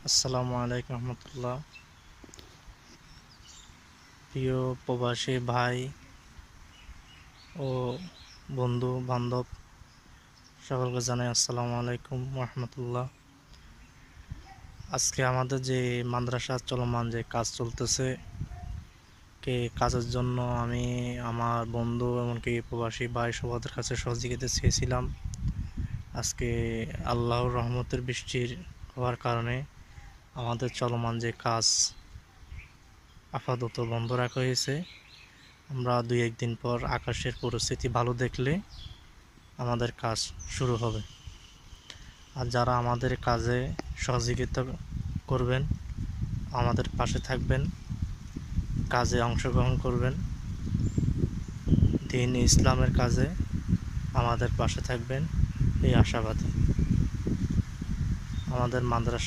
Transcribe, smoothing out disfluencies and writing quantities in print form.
আসসালামু আলাইকুম রহমতুল্লাহ। প্রিয় প্রবাসী ভাই ও বন্ধু বান্ধব সকলকে জানাই আসসালামু আলাইকুম রহমতুল্লাহ। আজকে আমাদের যে মাদ্রাসা চলমান যে কাজ চলতেছে, কাজের জন্য আমি আমার বন্ধু এমনকি প্রবাসী ভাই সবার কাছে সহযোগিতা চেয়েছিলাম। আজকে আল্লাহর রহমতের বৃষ্টির হওয়ার কারণে আমাদের চলমান যে কাজ আপাতত বন্ধ রাখা হয়েছে। আমরা 2-1 দিন পর আকাশের পরিস্থিতি ভালো দেখলে আমাদের কাজ শুরু হবে। আর যারা আমাদের কাজে সহযোগিতা করবেন, আমাদের পাশে থাকবেন, কাজে অংশগ্রহণ করবেন, দ্বীন ইসলামের কাজে আমাদের পাশে থাকবেন, এই আশাবাদী। আমাদের মাদ্রাসা